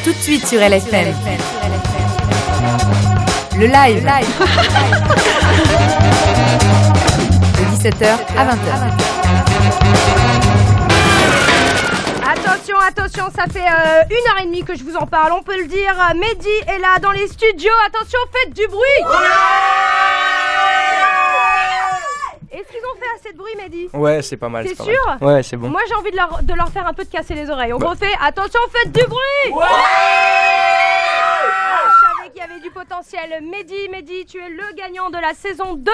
tout de suite sur LFM. Le live. De 17h à 20h. Attention, ça fait 1h30 que je vous en parle, on peut le dire. Mehdi est là dans les studios, attention, faites du bruit. Est-ce qu'ils ont fait assez de bruit, Mehdi? Ouais, c'est pas mal. C'est sûr? Ouais, c'est bon. Moi j'ai envie de leur faire un peu de casser les oreilles. On refait, attention, faites du bruit. Ouais. Je savais qu'il y avait du potentiel. Mehdi, tu es le gagnant de la saison 2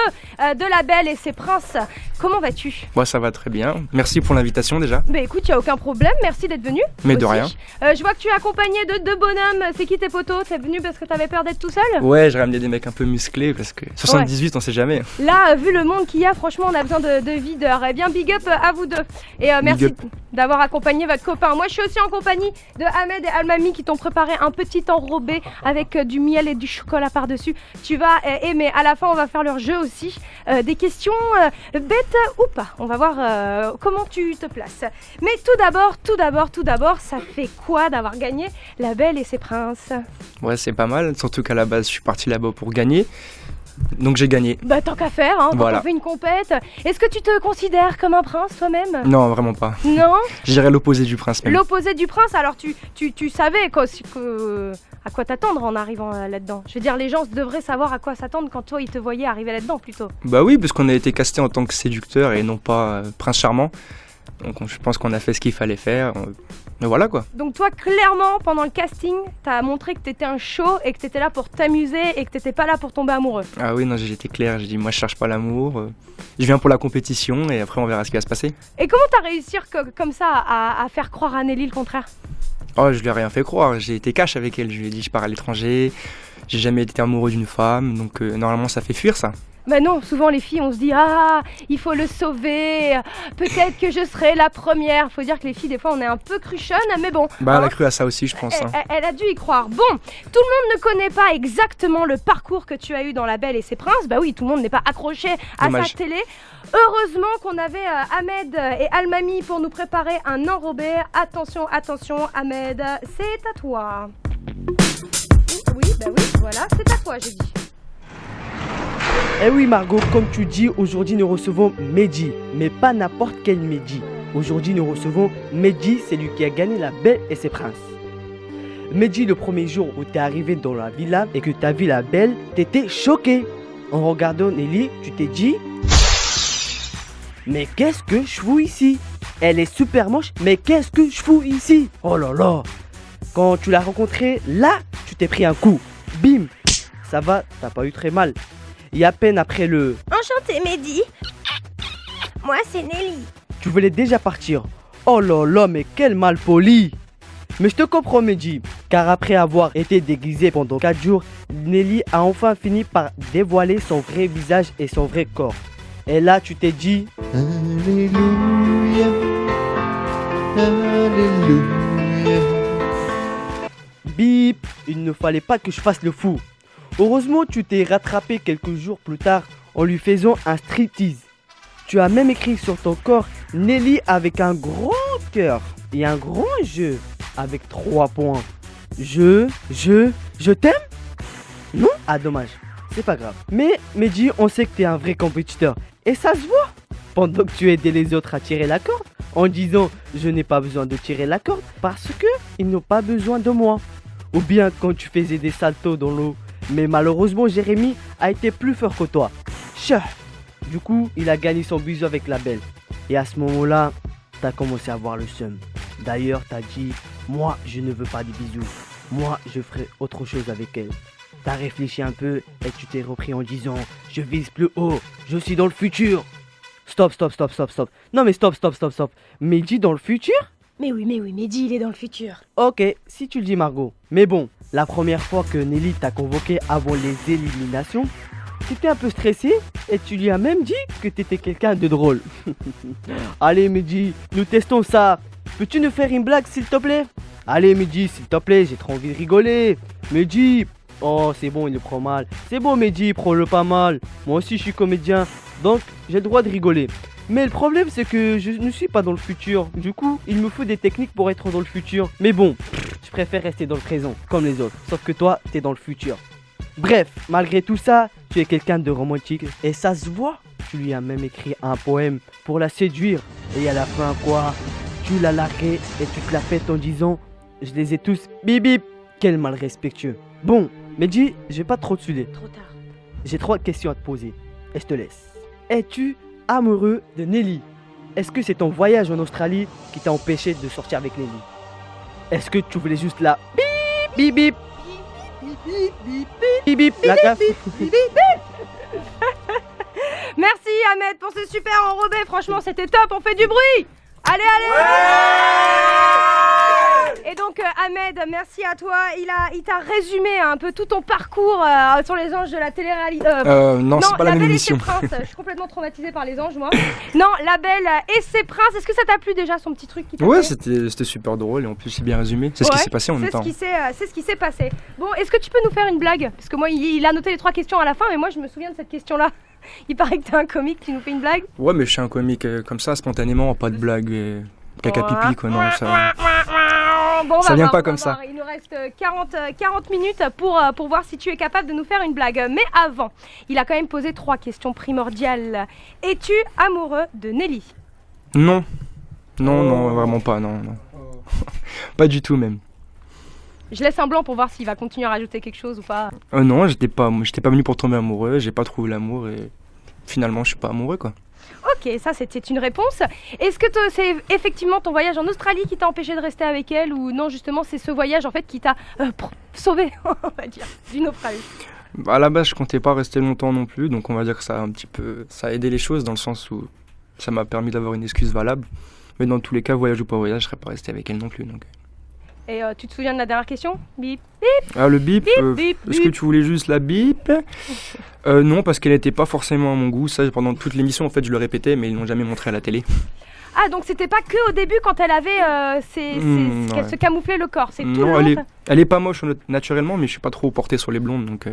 de La Belle et ses Princes. Comment vas-tu? Moi, ça va très bien. Merci pour l'invitation déjà. Bah écoute, il n'y a aucun problème, merci d'être venu. Mais aussi. de rien. Je vois que tu es accompagné de deux bonhommes. C'est qui tes potos? T'es venu parce que t'avais peur d'être tout seul? Ouais, j'ai ramené des mecs un peu musclés parce que 78, on sait jamais. Là, vu le monde qu'il y a, franchement, on a besoin de videurs. Eh bien, big up à vous deux. Et merci d'avoir accompagné votre copain. Moi, je suis aussi en compagnie de Ahmed et Almami qui t'ont préparé un petit enrobé avec du miel et du chocolat par-dessus. Tu vas aimer. À la fin, on va faire leur jeu aussi. Des questions bêtes ou pas. On va voir comment tu te places. Mais tout d'abord, ça fait quoi d'avoir gagné La Belle et ses Princes? Ouais, c'est pas mal. Surtout qu'à la base, je suis parti là-bas pour gagner. Donc j'ai gagné. Bah tant qu'à faire, hein, voilà. On fait une compète. Ce que tu te considères comme un prince toi-même? Non, vraiment pas. Non. Je dirais l'opposé du prince même. L'opposé du prince, alors tu savais à quoi t'attendre en arrivant là-dedans. Je veux dire, les gens devraient savoir à quoi s'attendre quand toi ils te voyaient arriver là-dedans plutôt. Bah oui, parce qu'on a été casté en tant que séducteur et non pas prince charmant. Donc je pense qu'on a fait ce qu'il fallait faire. Mais voilà quoi. Donc toi, clairement, pendant le casting, t'as montré que t'étais un show et que t'étais là pour t'amuser et que t'étais pas là pour tomber amoureux. Ah oui, non, j'ai été clair. J'ai dit, moi je cherche pas l'amour. Je viens pour la compétition et après on verra ce qui va se passer. Et comment t'as réussi comme ça à faire croire à Nelly le contraire? Oh, je lui ai rien fait croire. J'ai été cash avec elle. Je lui ai dit, je pars à l'étranger. J'ai jamais été amoureux d'une femme. Donc normalement, ça fait fuir ça. Bah non, souvent les filles on se dit il faut le sauver, peut-être que je serai la première. Faut dire que les filles des fois on est un peu cruchonnes, mais bon. Bah elle a cru à ça aussi je pense. Elle a dû y croire. Bon, tout le monde ne connaît pas exactement le parcours que tu as eu dans La Belle et ses Princes. Bah oui, tout le monde n'est pas accroché à sa télé. Heureusement qu'on avait Ahmed et Almami pour nous préparer un enrobé. Attention, Ahmed, c'est à toi. Oui, voilà, c'est à toi j'ai dit. Eh oui Margot, comme tu dis, aujourd'hui nous recevons Mehdi, mais pas n'importe quel Mehdi. Aujourd'hui nous recevons Mehdi, c'est lui qui a gagné La Belle et ses Princes. Mehdi, le premier jour où t'es arrivé dans la villa et que t'as vu La Belle, t'étais choqué. En regardant Nelly, tu t'es dit mais qu'est-ce que je fous ici? Elle est super moche, mais qu'est-ce que je fous ici? Oh là là. Quand tu l'as rencontrée, là, tu t'es pris un coup. Bim. Ça va, t'as pas eu très mal. Et à peine après le Enchanté Mehdi. Moi c'est Nelly. tu voulais déjà partir. Oh là là, mais quel malpoli. Mais je te comprends Mehdi, car après avoir été déguisé pendant 4 jours, Nelly a enfin fini par dévoiler son vrai visage et son vrai corps. Et là tu t'es dit Alléluia, Alléluia. Bip, il ne fallait pas que je fasse le fou. Heureusement, tu t'es rattrapé quelques jours plus tard en lui faisant un striptease. Tu as même écrit sur ton corps Nelly avec un grand cœur et un grand jeu avec 3 points. Je t'aime? Non? Ah dommage, c'est pas grave. Mais Mehdi, on sait que tu es un vrai compétiteur et ça se voit. Pendant que tu aidais les autres à tirer la corde en disant je n'ai pas besoin de tirer la corde parce que ils n'ont pas besoin de moi. Ou bien quand tu faisais des saltos dans l'eau. Mais malheureusement, Jérémy a été plus fort que toi. Chut. Du coup, il a gagné son bisou avec La Belle. Et à ce moment-là, t'as commencé à avoir le seum. D'ailleurs, t'as dit, moi, je ne veux pas de bisous. Moi, je ferai autre chose avec elle. T'as réfléchi un peu et tu t'es repris en disant, je vise plus haut, je suis dans le futur. Stop. Non mais stop. Mehdi dans le futur? Mais oui, Mehdi, il est dans le futur. Ok, si tu le dis Margot. Mais bon, la première fois que Nelly t'a convoqué avant les éliminations, tu étais un peu stressé et tu lui as même dit que t'étais quelqu'un de drôle. Allez Mehdi, nous testons ça. Peux-tu nous faire une blague s'il te plaît? Allez Mehdi, s'il te plaît, j'ai trop envie de rigoler. Mehdi, oh c'est bon, il le prend mal. C'est bon Mehdi, prends-le pas mal. Moi aussi je suis comédien, donc j'ai le droit de rigoler. Mais le problème c'est que je ne suis pas dans le futur. Du coup, il me faut des techniques pour être dans le futur. Mais bon, tu préfères rester dans le présent, comme les autres. Sauf que toi, t'es dans le futur. Bref, malgré tout ça, tu es quelqu'un de romantique et ça se voit. Tu lui as même écrit un poème pour la séduire. Et à la fin, quoi, tu l'as largué et tu te la pètes en disant « Je les ai tous bip bip ». Quel mal respectueux. Bon, Mehdi, je vais pas trop te saouler. Trop tard. J'ai 3 questions à te poser et je te laisse. Es-tu amoureux de Nelly? Est-ce que c'est ton voyage en Australie qui t'a empêché de sortir avec Nelly? Est-ce que tu voulais juste la bip bip bip bip la gaffe? Merci Ahmed pour ce super enrobé, franchement c'était top, on fait du bruit. Allez, allez. Et donc Ahmed, merci à toi, il t'a résumé un peu tout ton parcours sur les anges de la télé-réalité. Non, c'est pas la même émission. Prince, je suis complètement traumatisée par les anges moi. Non, La Belle et ses princes, est-ce que ça t'a plu déjà son petit truc qui t'a Ouais, fait c'était super drôle et en plus c'est bien résumé. C'est ce qui s'est passé en même temps. C'est ce qui s'est passé. Bon, est-ce que tu peux nous faire une blague? Parce que moi il a noté les 3 questions à la fin, mais moi je me souviens de cette question-là. Il paraît que t'es un comique, tu nous fais une blague? Ouais, mais je suis un comique comme ça, spontanément, pas de blague, caca pipi quoi, non, ça... Bon, ça vient pas comme ça. Il nous reste 40 minutes pour voir si tu es capable de nous faire une blague. Mais avant, il a quand même posé 3 questions primordiales. Es-tu amoureux de Nelly? Non. Non, vraiment pas, non. Pas du tout même. Je laisse un blanc pour voir s'il va continuer à rajouter quelque chose ou pas. Non, j'étais pas venu pour tomber amoureux, j'ai pas trouvé l'amour et finalement je suis pas amoureux quoi. Ok, ça c'était une réponse. Est-ce que c'est effectivement ton voyage en Australie qui t'a empêché de rester avec elle ou non justement c'est ce voyage en fait qui t'a sauvé, on va dire, du naufrage? À la base je comptais pas rester longtemps non plus, donc on va dire que ça a aidé les choses dans le sens où ça m'a permis d'avoir une excuse valable. Mais dans tous les cas, voyage ou pas voyage, je serais pas resté avec elle non plus. Donc. Et tu te souviens de la dernière question? Bip, bip. Ah, le bip, bip, est-ce que tu voulais juste la bip? Non, parce qu'elle n'était pas forcément à mon goût. Ça, pendant toute l'émission, en fait, je le répétais, mais ils l'ont jamais montré à la télé. Ah, donc c'était pas que au début quand elle avait qu'elle se camouflait le corps, c'est tout le long. Elle est pas moche naturellement, mais je suis pas trop porté sur les blondes, donc...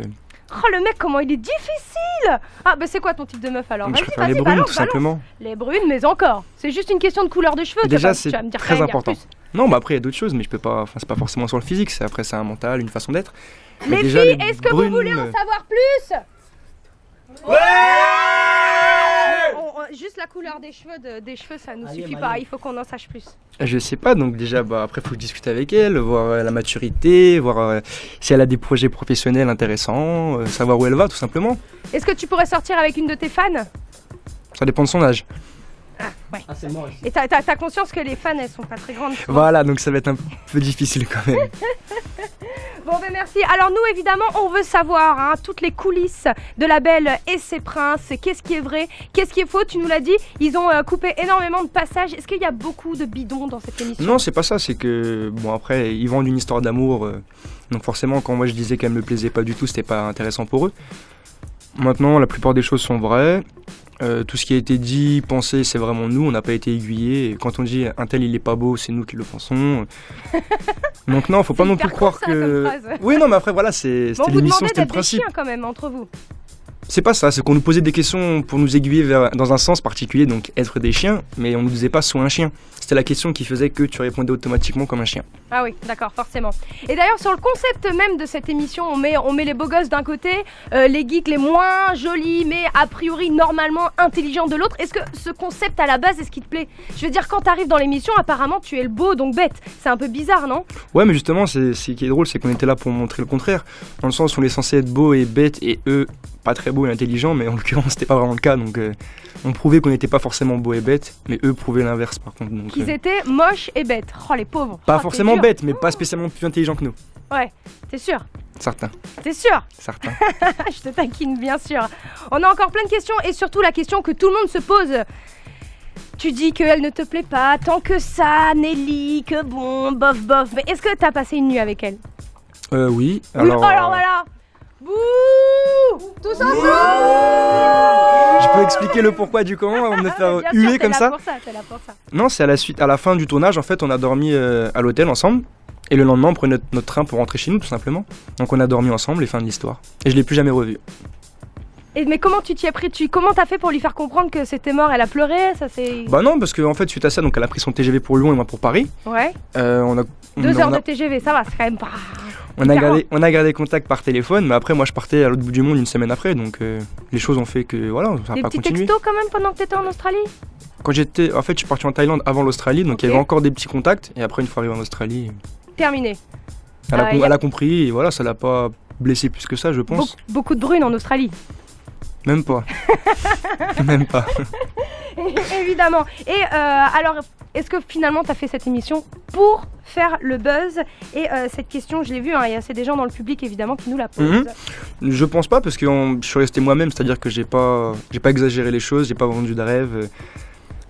Oh le mec, comment il est difficile! Ah bah c'est quoi ton type de meuf alors? Je préfère les brunes, tout simplement. Les brunes, mais encore. C'est juste une question de couleur de cheveux. Déjà, c'est très important. Non, bah après il y a d'autres choses, mais je peux pas. Enfin, c'est pas forcément sur le physique. Après, c'est un mental, une façon d'être. Les filles, est-ce que vous voulez en savoir plus? Ouais! Juste la couleur des cheveux, ça nous suffit pas. Il faut qu'on en sache plus. Je sais pas, donc déjà, après, faut discuter avec elle, voir la maturité, voir si elle a des projets professionnels intéressants, savoir où elle va, tout simplement. Est-ce que tu pourrais sortir avec une de tes fans? Ça dépend de son âge. Ah, ouais. Ah, c'est mort ici. Et t'as conscience que les fans, elles sont pas très grandes. Voilà, donc ça va être un peu difficile quand même. Bon ben merci. Alors nous évidemment on veut savoir toutes les coulisses de La Belle et ses princes. Qu'est-ce qui est vrai, qu'est-ce qui est faux? Tu nous l'as dit, ils ont coupé énormément de passages. Est-ce qu'il y a beaucoup de bidons dans cette émission? Non, c'est pas ça, c'est que bon après ils vendent une histoire d'amour. Donc forcément quand moi je disais qu'elle me plaisait pas du tout, c'était pas intéressant pour eux. Maintenant la plupart des choses sont vraies. Tout ce qui a été dit, pensé, c'est vraiment nous, on n'a pas été aiguillés. Et quand on dit un tel il est pas beau, c'est nous qui le pensons. Donc non, faut pas non plus croire que... Oui, non, mais après voilà, c'était l'émission, c'était le principe. Des chiens quand même entre vous. C'est pas ça, c'est qu'on nous posait des questions pour nous aiguiller dans un sens particulier, donc être des chiens, mais on nous disait pas sois un chien. C'était la question qui faisait que tu répondais automatiquement comme un chien. Ah oui, d'accord, forcément. Et d'ailleurs, sur le concept même de cette émission, on met les beaux gosses d'un côté, les geeks les moins jolis, mais a priori normalement intelligents de l'autre. Est-ce que ce concept à la base, est-ce qu'il te plaît? Je veux dire, quand t'arrives dans l'émission, apparemment tu es le beau, donc bête. C'est un peu bizarre, non? Ouais, mais justement, ce qui est drôle, c'est qu'on était là pour montrer le contraire. Dans le sens où on est censé être beau et bête, et eux, pas très beau et intelligent, mais en l'occurrence c'était pas vraiment le cas, donc on prouvait qu'on n'était pas forcément beau et bête, mais eux prouvaient l'inverse par contre. Donc, qu'ils étaient moches et bêtes. Oh les pauvres. Pas forcément bêtes, mais pas spécialement plus intelligents que nous. Ouais, t'es sûr? Certains. T'es sûr? Certains. Je te taquine bien sûr. On a encore plein de questions et surtout la question que tout le monde se pose. Tu dis qu'elle ne te plaît pas tant que ça, Nelly, que bon, bof bof. Mais est-ce que t'as passé une nuit avec elle? Oui. Alors voilà. Bouh! Tous ensemble! Je peux expliquer le pourquoi du comment avant de me faire huer comme ça? T'es là pour ça. Non, c'est à la fin du tournage, en fait, on a dormi à l'hôtel ensemble. Et le lendemain, on prenait notre train pour rentrer chez nous, tout simplement. Donc on a dormi ensemble et fin de l'histoire. Et je l'ai plus jamais revu. Mais comment tu t'y es pris? Comment t'as fait pour lui faire comprendre que c'était mort? Elle a pleuré, ça c'est... Bah non, parce qu'en fait, suite à ça, donc elle a pris son TGV pour Lyon et moi pour Paris. Ouais. On a 2 heures de TGV, ça va, c'est quand même pas... On a gardé contact par téléphone, mais après moi je partais à l'autre bout du monde une semaine après, donc les choses ont fait que voilà, ça n'a pas continué. Des petits textos quand même pendant que t'étais en Australie? En fait, je suis parti en Thaïlande avant l'Australie, donc il y avait encore des petits contacts, et après une fois arrivé en Australie... Terminé. Elle a compris, et voilà, ça l'a pas blessé plus que ça, je pense. Beaucoup de brunes en Australie. Même pas. Même pas. Évidemment. Et alors, est-ce que finalement tu as fait cette émission pour faire le buzz? Et cette question, je l'ai vue, il y a c'est des gens dans le public évidemment qui nous la posent. Je pense pas, parce que je suis resté moi-même, c'est-à-dire que j'ai pas exagéré les choses, j'ai pas vendu de rêve.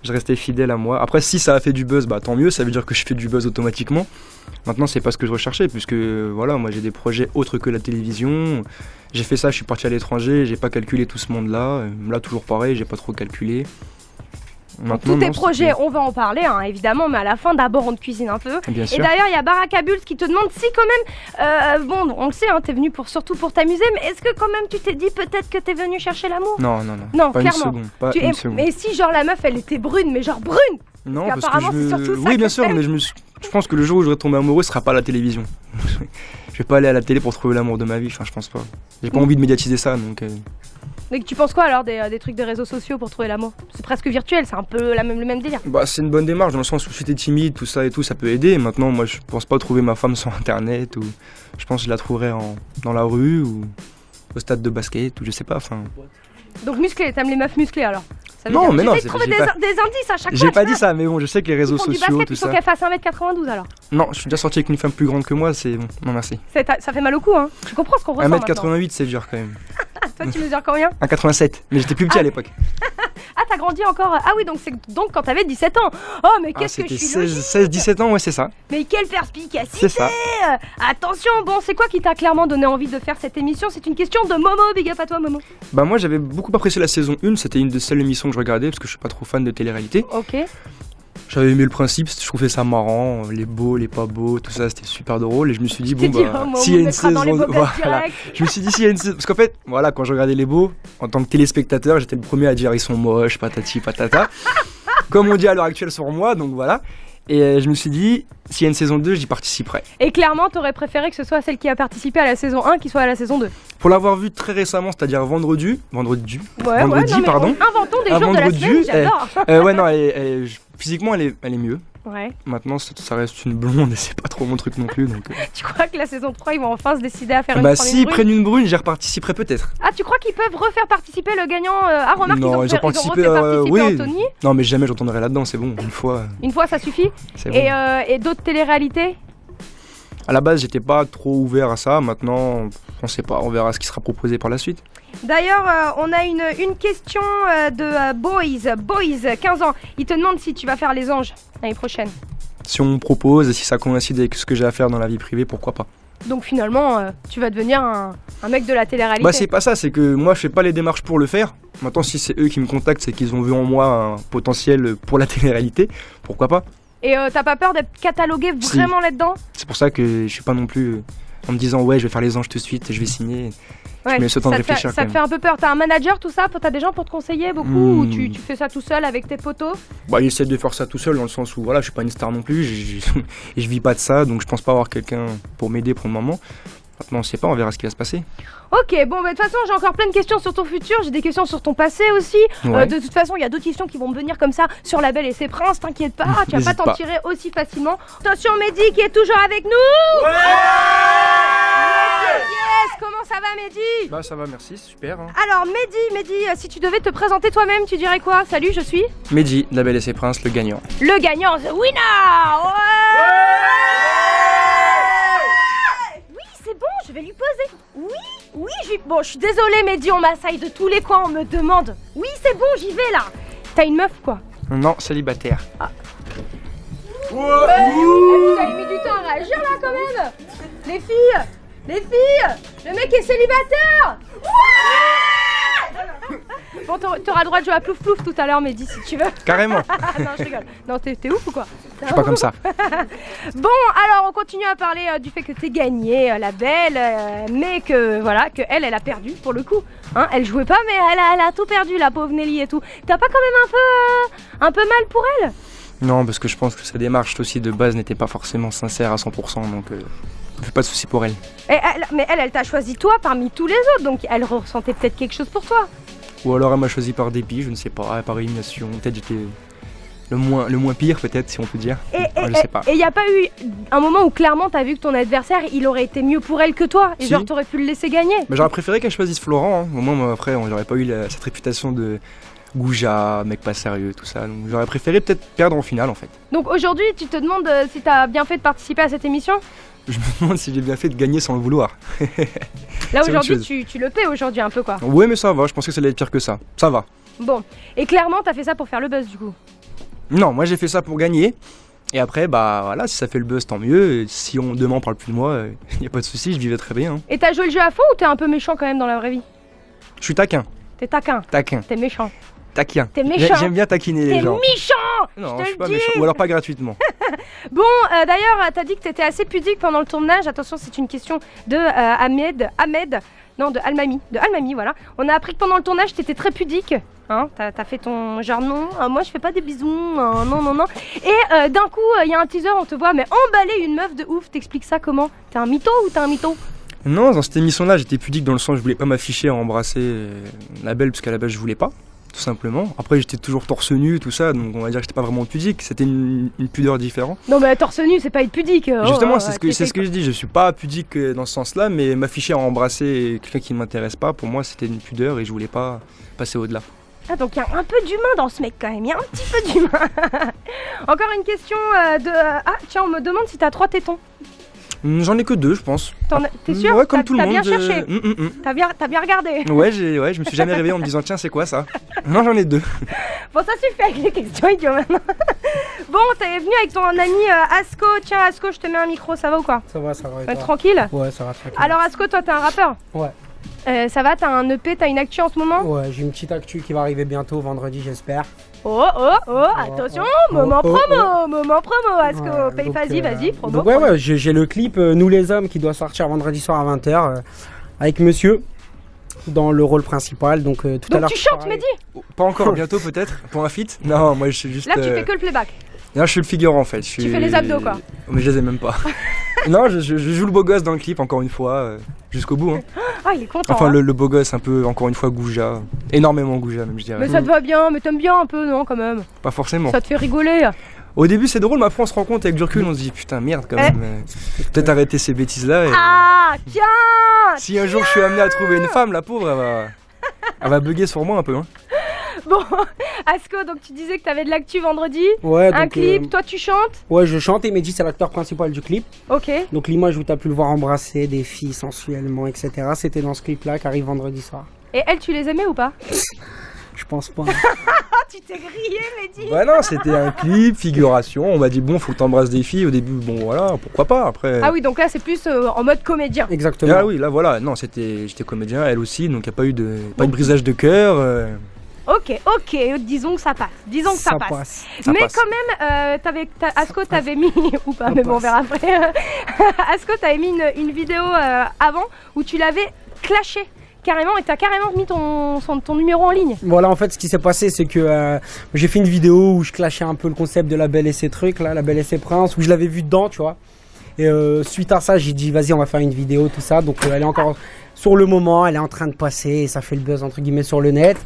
Je restais fidèle à moi. Après, si ça a fait du buzz, bah tant mieux, ça veut dire que je fais du buzz automatiquement. Maintenant, c'est pas ce que je recherchais, puisque voilà, moi j'ai des projets autres que la télévision. J'ai fait ça, je suis parti à l'étranger, j'ai pas calculé tout ce monde-là. Là, toujours pareil, j'ai pas trop calculé. Maintenant, tous tes projets, on va en parler évidemment, mais à la fin, d'abord on te cuisine un peu. Bien sûr. Et d'ailleurs, il y a Barakabuls qui te demande si quand même, bon, on le sait, t'es venu surtout pour t'amuser, mais est-ce que quand même tu t'es dit peut-être que t'es venu chercher l'amour? Non, pas clairement. une seconde. Mais si genre la meuf, elle était brune, mais genre brune. Non, parce parce que c'est surtout ça oui, bien que sûr, t'aimes. mais je pense que le jour où je vais tomber amoureux, ce sera pas à la télévision. Je vais pas aller à la télé pour trouver l'amour de ma vie, enfin, je pense pas. J'ai pas envie de médiatiser ça, donc... Mais tu penses quoi alors des trucs des réseaux sociaux pour trouver l'amour? C'est presque virtuel, c'est un peu le même délire. Bah, c'est une bonne démarche dans le sens où si t'es timide, tout ça et tout, ça peut aider. Maintenant, moi, je pense pas trouver ma femme sur internet, ou je pense que je la trouverai dans la rue ou au stade de basket, ou je sais pas, enfin... Donc musclé, t'aimes les meufs musclées alors? Ça veut Non, dire, mais non, j'essaie de trouver des indices à chaque fois. J'ai pas tu dit vois. ça, mais bon, je sais que les réseaux Ils font du sociaux, basket, tout il faut ça... qu'elle fasse 1m92 alors. Non, je suis déjà sorti avec une femme plus grande que moi, c'est bon, non merci. Ça fait mal au cou, hein. Tu comprends ce qu'on ressent maintenant. 1m88, c'est dur quand même. Toi, tu mesures combien? 1,87, mais j'étais plus petit à l'époque. Ah, t'as grandi encore. Ah oui, donc c'est quand t'avais 17 ans. Oh, mais qu'est-ce que je suis logique. 16-17 ans, ouais, c'est ça. Mais quelle perspicacité. C'est ça. Attention, bon, c'est quoi qui t'a clairement donné envie de faire cette émission? C'est une question de Momo, big up à toi Momo. Bah moi j'avais beaucoup apprécié la saison 1, c'était une des seules émissions que je regardais parce que je suis pas trop fan de télé-réalité. Ok. J'avais aimé le principe, je trouvais ça marrant, les beaux, les pas beaux, tout ça, c'était super drôle et je me suis dit bon bah s'il y a une saison, voilà, je me suis dit s'il y a une saison, parce qu'en fait voilà, quand je regardais les beaux en tant que téléspectateur, j'étais le premier à dire ils sont moches, patati patata, comme on dit à l'heure actuelle sur moi, donc voilà. Et je me suis dit, s'il y a une saison 2, j'y participerai. Et clairement, t'aurais préféré que ce soit celle qui a participé à la saison 1 qui soit à la saison 2. Pour l'avoir vue très récemment, c'est-à-dire vendredi, vendredi, pardon. Inventons des jours de la semaine, j'adore. Ouais, non, physiquement, elle est mieux. Ouais. Maintenant, ça reste une blonde et c'est pas trop mon truc non plus. Donc, Tu crois que la saison 3, ils vont enfin se décider à faire bah s'ils prennent une brune, j'y reparticiperai peut-être. Ah, tu crois qu'ils peuvent refaire participer le gagnant remarque, non, ils ont refait participer oui. Anthony. Non, mais jamais j'entendrai là-dedans, c'est bon, une fois. Une fois, ça suffit. C'est bon. Et d'autres téléréalités? À la base, j'étais pas trop ouvert à ça. Maintenant, on sait pas, on verra ce qui sera proposé par la suite. D'ailleurs, on a une question de Boys, 15 ans. Il te demande si tu vas faire les anges l'année prochaine. Si on me propose et si ça coïncide avec ce que j'ai à faire dans la vie privée, pourquoi pas. Donc finalement, tu vas devenir un mec de la télé-réalité. Bah c'est pas ça, c'est que moi je fais pas les démarches pour le faire. Maintenant si c'est eux qui me contactent, c'est qu'ils ont vu en moi un potentiel pour la télé-réalité, pourquoi pas. Et t'as pas peur d'être catalogué vraiment là-dedans? C'est pour ça que je suis pas non plus en me disant ouais je vais faire les anges tout de suite, je vais signer. Ouais, je mets ce temps de réfléchir. Ça te fait un peu peur. T'as un manager, tout ça? T'as des gens pour te conseiller beaucoup? Ou tu fais ça tout seul avec tes potos? Bah, j'essaie de faire ça tout seul dans le sens où voilà, je suis pas une star non plus, et je vis pas de ça, donc je pense pas avoir quelqu'un pour m'aider pour le moment. Maintenant, on sait pas, on verra ce qui va se passer. Ok, bon, bah de toute façon, j'ai encore plein de questions sur ton futur, j'ai des questions sur ton passé aussi. Ouais. De toute façon, il y a d'autres questions qui vont me venir comme ça sur La Belle et ses Princes, t'inquiète pas, tu vas pas t'en tirer aussi facilement. Attention, Mehdi qui est toujours avec nous. Ouais. Yes, comment ça va, Mehdi? Bah, ça va, merci, super. Hein. Alors, Mehdi, si tu devais te présenter toi-même, tu dirais quoi? Salut, je suis Mehdi, La Belle et ses Princes, le gagnant. Le gagnant, the winner. Ouais. C'est bon, je vais lui poser. Oui, bon, je suis désolée, Mehdi, on m'assaille de tous les coins, on me demande. Oui, c'est bon, j'y vais là. T'as une meuf quoi? Non, célibataire. Ah. Vous avez mis du temps à réagir là quand même. Les filles, le mec est célibataire. Ouais. Bon, t'auras le droit de jouer à plouf plouf tout à l'heure, Mehdi, si tu veux. Carrément. Non, je rigole. Non, t'es ouf ou quoi? Je suis pas comme ça. Bon, alors on continue à parler du fait que t'es gagné la belle, mais que voilà, que elle a perdu pour le coup. Hein, elle jouait pas, mais elle a tout perdu, la pauvre Nelly et tout. T'as pas quand même un peu mal pour elle? Non, parce que je pense que sa démarche aussi de base n'était pas forcément sincère à 100%, donc je fais pas de soucis pour elle. Mais elle t'a choisi toi parmi tous les autres, donc elle ressentait peut-être quelque chose pour toi. Ou alors elle m'a choisi par dépit, je ne sais pas, par élimination. Peut-être j'étais le moins pire, peut-être, si on peut dire. Je sais pas. Et y a pas eu un moment où clairement t'as vu que ton adversaire il aurait été mieux pour elle que toi et Si. genre t'aurais pu le laisser gagner? Bah, j'aurais préféré qu'elle choisisse Florent, hein. Au moins moi, après j'aurais pas eu cette réputation de goujat, mec pas sérieux, tout ça. Donc j'aurais préféré peut-être perdre en finale en fait. Donc aujourd'hui tu te demandes si t'as bien fait de participer à cette émission? Je me demande si j'ai bien fait de gagner sans le vouloir. Là C'est aujourd'hui autre chose. tu le paies aujourd'hui un peu quoi. Ouais mais ça va, je pensais que ça allait être pire que ça. Ça va. Bon, et clairement t'as fait ça pour faire le buzz du coup. Non, moi j'ai fait ça pour gagner. Et après, bah voilà, si ça fait le buzz, tant mieux. Et si demain on parle plus de moi, y a pas de souci, je vivais très bien. Hein. Et t'as joué le jeu à fond ou t'es un peu méchant quand même dans la vraie vie? Je suis taquin, T'es taquin, taquin, t'es méchant. taquin. T'es méchant. J'aime bien taquiner les T'es gens. méchant! Non, je te je suis le pas dis. méchant. Ou alors pas gratuitement. Bon, d'ailleurs, t'as dit que t'étais assez pudique pendant le tournage. Attention, c'est une question de de Almami, voilà. On a appris que pendant le tournage, t'étais très pudique. Hein, t'as fait ton genre non, moi je fais pas des bisous, non. Et d'un coup, il y a un teaser, on te voit, mais emballer une meuf de ouf. T'expliques ça comment? T'es un mytho ou t'es un mytho? Non, dans cette émission-là, j'étais pudique dans le sens où je voulais pas m'afficher à embrasser la belle, parce qu'à la base je voulais pas, tout simplement. Après, j'étais toujours torse nu, tout ça, donc on va dire que j'étais pas vraiment pudique. C'était une pudeur différente. Non, mais torse nu, c'est pas être pudique. Justement, c'est ce que je dis. Je suis pas pudique dans ce sens-là, mais m'afficher à embrasser quelqu'un qui ne m'intéresse pas, pour moi, c'était une pudeur et je voulais pas passer au-delà. Ah, donc il y a un peu d'humain dans ce mec quand même, il y a un petit peu d'humain. Encore une question Ah, tiens, on me demande si t'as 3 tétons. J'en ai que 2, je pense. T'es sûr? Ouais, comme tout le monde. T'as bien cherché. T'as bien regardé. Ouais, je me suis jamais réveillé en me disant tiens, c'est quoi ça? Non, j'en ai 2. Bon, ça suffit avec les questions idiots maintenant. Bon, t'es venu avec ton ami Asko. Tiens, Asko, je te mets un micro, ça va ou quoi? Ça va. Tranquille? Ouais, ça va tranquille. Alors, Asko, toi, t'es un rappeur? Ouais. Ça va, t'as un EP, t'as une actu en ce moment? Ouais, j'ai une petite actu qui va arriver bientôt, vendredi, j'espère. Oh, attention, moment promo, Asko. Ouais, Vas-y, promo. Donc ouais, j'ai le clip Nous les hommes qui doit sortir vendredi soir à 20h avec monsieur dans le rôle principal. Donc tout à l'heure. Donc tu chantes, Mehdi? Pas encore, bientôt peut-être, pour un feat. Non, moi je suis juste. Là, tu fais que le playback. Là, je suis le figurant en fait. Tu fais les abdos quoi. Mais je les ai même pas. Non, je joue le beau gosse dans le clip encore une fois, jusqu'au bout. Hein. Ah, il est content. Enfin, hein. le beau gosse un peu, encore une fois, goujat. Énormément goujat même, je dirais. Mais ça te va bien, mais t'aimes bien un peu, non, quand même? Pas forcément. Ça te fait rigoler. Au début, c'est drôle, mais après, on se rend compte avec du recul, on se dit putain, merde quand même. Peut-être arrêter ces bêtises-là. Et... Ah, tiens. Si un jour je suis amené à trouver une femme, la pauvre, elle va bugger sur moi un peu. Hein. Bon, Asko, donc tu disais que t'avais de l'actu vendredi. Ouais, un donc, clip, toi tu chantes? Ouais, je chante et Mehdi c'est l'acteur principal du clip. Ok. Donc l'image où t'as pu le voir embrasser des filles sensuellement, etc. C'était dans ce clip-là qui arrive vendredi soir. Et elle, tu les aimais ou pas? Je pense pas. Ah, tu t'es grillé, Mehdi. Bah non, c'était un clip, figuration. On m'a dit bon, faut que t'embrasses des filles. Au début, bon voilà, pourquoi pas. Après. Ah oui, donc là c'est plus en mode comédien. Exactement. Ah oui, là voilà. Non, j'étais comédien, elle aussi, donc y a pas eu de brisage de cœur. Ok, disons que ça passe. Ça passe. Mais passe. quand même, Asko t'avais mis, ou pas, mais bon, on verra après. Asko t'avais mis une vidéo avant où tu l'avais clashé carrément et t'as carrément mis ton numéro en ligne. Voilà, en fait, ce qui s'est passé, c'est que j'ai fait une vidéo où je clashais un peu le concept de La Belle et ses trucs, là, La Belle et ses princes, où je l'avais vu dedans, tu vois. Et suite à ça, j'ai dit, vas-y, on va faire une vidéo, tout ça. Donc, elle est encore sur le moment, elle est en train de passer, et ça fait le buzz, entre guillemets, sur le net,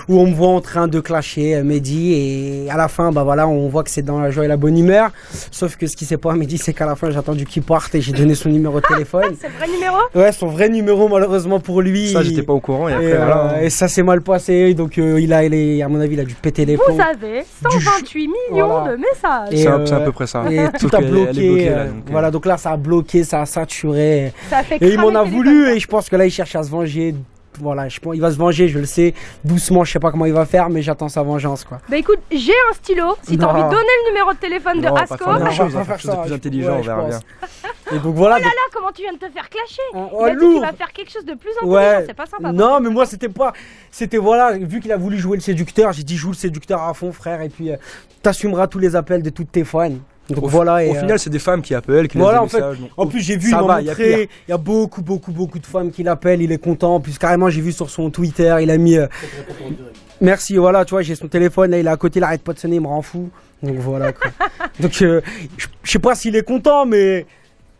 où on me voit en train de clasher Mehdi, et à la fin, bah voilà, on voit que c'est dans la joie et la bonne humeur. Sauf que ce qui s'est pas Mehdi, c'est qu'à la fin, j'ai attendu qu'il parte et j'ai donné son numéro de téléphone. C'est le vrai numéro? Ouais, son vrai numéro, malheureusement pour lui. Ça, j'étais pas au courant, et après, Et, voilà. et ça s'est mal passé, donc à mon avis, il a dû péter les plombs. Vous avez 128 millions Voilà. de messages. Et, C'est à peu près ça. Et Sauf tout a qu'elle est bloqué. bloquée, là, donc, voilà, donc là, ça a bloqué, ça a saturé. Ça a fait Et il m'en cramer a le voulu, téléphone. et je pense que là, il cherche à se venger voilà, je pense il va se venger, je le sais. Doucement, je sais pas comment il va faire, mais j'attends sa vengeance, quoi. Bah écoute, j'ai un stylo. Si t'as Non. envie de donner le numéro de téléphone de Non, pas Asko. faire la même Non, chose, on va faire faire quelque chose de ça, plus je- intelligent, ouais, on je verra pense. bien. Et donc voilà. Là, comment tu viens de te faire clasher. Oh, Il a dit lourd. qu'il va faire quelque chose de plus intelligent, Ouais. c'est pas sympa. Non, mais moi c'était pas. C'était voilà, vu qu'il a voulu jouer le séducteur, j'ai dit joue le séducteur à fond, frère, et puis t'assumeras tous les appels de toutes tes fans. Donc voilà. Et, Au final, c'est des femmes qui appellent, qui voilà, en laissent des fait, messages. donc- en plus j'ai vu, Ça il m'a va, y a montré, pire. il y a beaucoup de femmes qui l'appellent, il est content. En plus carrément, j'ai vu sur son Twitter, il a mis. Merci, voilà, tu vois, j'ai son téléphone, là il est à côté, il arrête pas de sonner, il me rend fou. Donc voilà quoi. Donc je sais pas s'il est content, mais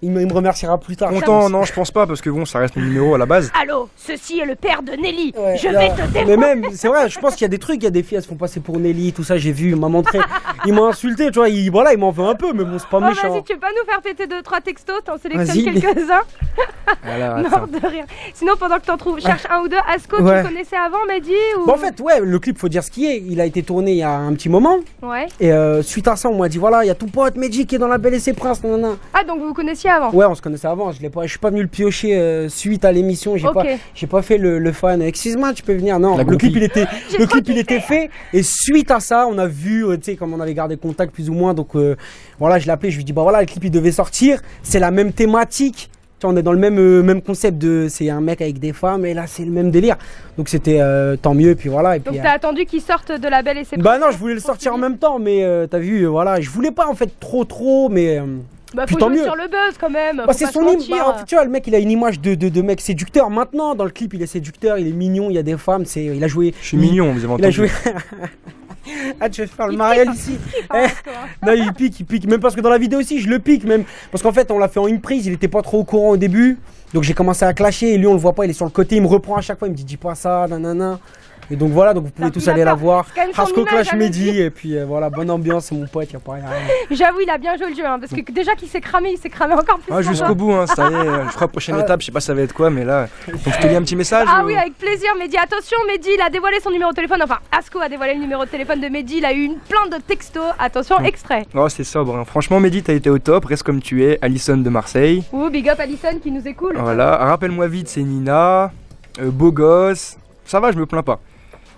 il me remerciera plus tard. Content, non, je pense pas, parce que bon, ça reste mon numéro à la base. Allô, ceci est le père de Nelly. Ouais, Je là, vais te défoncer. mais même, c'est vrai, je pense qu'il y a des trucs, il y a des filles, elles se font passer pour Nelly, tout ça, j'ai vu, il m'a montré, il m'a insulté, tu vois, il m'en veut un peu, mais bon, c'est pas Oh, méchant. vas-y, tu peux pas nous faire péter 2-3 textos, t'en sélectionnes Vas-y. quelques-uns. Voilà, Mort attends. de rire. Sinon, pendant que t'en trouves, cherche un ou deux. Asko, Ouais. tu connaissais avant Mehdi ou... Bon, en fait, ouais, le clip, faut dire ce qui est, il a été tourné il y a un petit moment, Ouais. et suite à ça, on m'a dit, voilà, il y a ton pote Mehdi qui est dans La Belle et ses Princes, nanana. Ah, donc vous vous connaissiez avant. Ouais, on se connaissait avant, je suis pas venu le piocher suite à l'émission, Ok. j'ai pas fait le fan, excuse-moi, tu peux venir, non, La le clip, groupie. il était fait, et suite à ça, on a vu, tu sais, comme on avait gardé contact plus ou moins, donc voilà, je l'ai appelé, je lui dis, bah voilà, le clip il devait sortir, c'est la même thématique, tu vois, on est dans le même concept de, c'est un mec avec des femmes, et là c'est le même délire, donc c'était tant mieux, puis voilà, et Donc puis. t'as attendu qu'ils sortent de La Belle et ses Bah non, je voulais le sortir en même temps, mais t'as vu, voilà, je voulais pas en fait trop, mais. Bah puis faut tant jouer mieux. sur le buzz quand même. Bah, faut c'est pas son se image. mentir. En fait, tu vois, le mec, il a une image de mec séducteur. Maintenant, dans le clip, il est séducteur, il est mignon, il y a des femmes. Il a joué. Je suis mignon, vous avez Il a entendu. joué. Ah, tu veux faire le Il mariole pique, ici Hein, Eh, toi. Non, il pique. Même parce que dans la vidéo aussi, je le pique. Même parce qu'en fait, on l'a fait en une prise. Il était pas trop au courant au début. Donc j'ai commencé à clasher. Et lui, on le voit pas. Il est sur le côté. Il me reprend à chaque fois. Il me dit, dis pas ça, nanana. Et donc voilà, donc vous pouvez Ça tous fout la aller la peur. voir. C'est quand même son Asko image, clash hein, Mehdi. Mehdi. Et puis voilà, bonne ambiance. C'est mon pote. Y a pas rien. J'avoue, il a bien joué le jeu, hein, parce que déjà qu'il s'est cramé, il s'est cramé encore plus. Ah, pour jusqu'au toi. bout, hein, ça y est, je ferai la prochaine étape, je sais pas ça va être quoi, mais là. Donc je te lis un petit message. Ah ou- oui, avec plaisir, Mehdi. Attention, Mehdi, il a dévoilé son numéro de téléphone. Enfin, Asko a dévoilé le numéro de téléphone de Mehdi. Il a eu plein de textos. Attention, extrait. Oh, c'est sobre. Hein. Franchement, Mehdi, t'as été au top. Reste comme tu es. Alison de Marseille. Ouh, big up Alison qui nous écoute. Voilà. Rappelle-moi vite, c'est Nina. Beau gosse. Ça va, je me plains pas.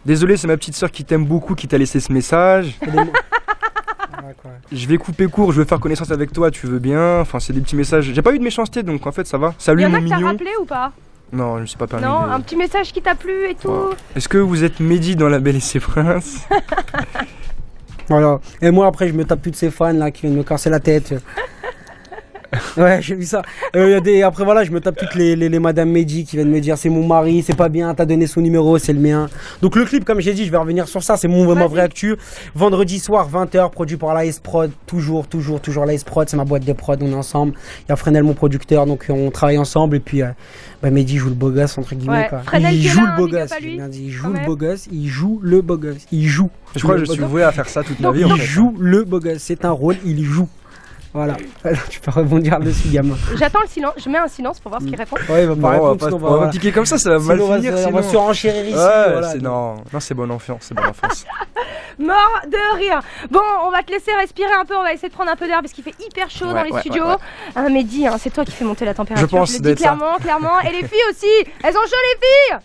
Désolé, c'est ma petite soeur qui t'aime beaucoup qui t'a laissé ce message. Je vais couper court, je veux faire connaissance avec toi, tu veux bien. Enfin, c'est des petits messages. J'ai pas eu de méchanceté donc en fait ça va. Il Salut y en mon a que t'as mignon. rappelé ou pas? Non, je me suis pas permis. Non, de- un petit message qui t'a plu et tout. Wow. Est-ce que vous êtes Mehdi dans La Belle et ses Princes? Voilà. Et moi après je me tape toutes ces fans là qui viennent me casser la tête. Ouais, j'ai vu ça. Après voilà, je me tape toutes les Madame Mehdi qui viennent me dire c'est mon mari, c'est pas bien, t'as donné son numéro, c'est le mien. Donc le clip, comme j'ai dit, je vais revenir sur ça, c'est ma Vas-y. vraie actu. Vendredi soir, 20h, produit par l'AS Prod, toujours l'AS Prod, c'est ma boîte de prod, on est ensemble. Il y a Fresnel, mon producteur, donc on travaille ensemble et puis Mehdi joue le beau gosse entre guillemets. Ouais, Quoi. Fresnel Il qui est joue là, le beau big up gosse, à lui, j'ai bien dit, il quand joue le même. beau gosse, il joue le beau gosse, il joue. Je crois que le je suis beau voué à faire ça toute ma gosse. vie en Il fait. joue le beau gosse, c'est un rôle, il joue. Voilà, tu peux rebondir dessus, gamin. J'attends le silence, je mets un silence pour voir ce qu'il répond. Ouais, il va pas Non, on va répondre, pas sinon on va voilà. piquer comme ça va mal Sinon, finir. on sinon. va surenchérir ici. Ouais, voilà. c'est non, c'est bonne enfance, c'est bonne enfance. Mort de rire. Bon, on va te laisser respirer un peu, on va essayer de prendre un peu d'air parce qu'il fait hyper chaud dans les studios. ouais. Mehdi, hein, c'est toi qui fais monter la température. Je pense le dis d'être ça. clairement. Et les filles aussi, elles ont chaud les filles.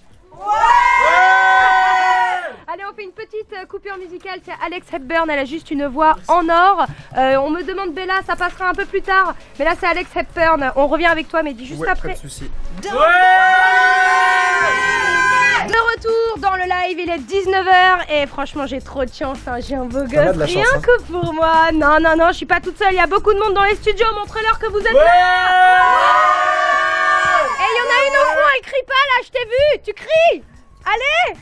Allez, on fait une petite coupure musicale. C'est Alex Hepburn, elle a juste une voix en or. On me demande Bella, ça passera un peu plus tard. Mais là, c'est Alex Hepburn. On revient avec toi, Mehdi, juste après. soucis. De retour dans le live, il est 19h et franchement j'ai trop de chance, hein. J'ai un beau a gosse, de la rien chance, hein. que pour moi. Non, je suis pas toute seule, il y a beaucoup de monde dans les studios, montrez-leur que vous êtes là. Et il y en a une au fond, elle crie pas là, je t'ai vu, tu cries. Allez.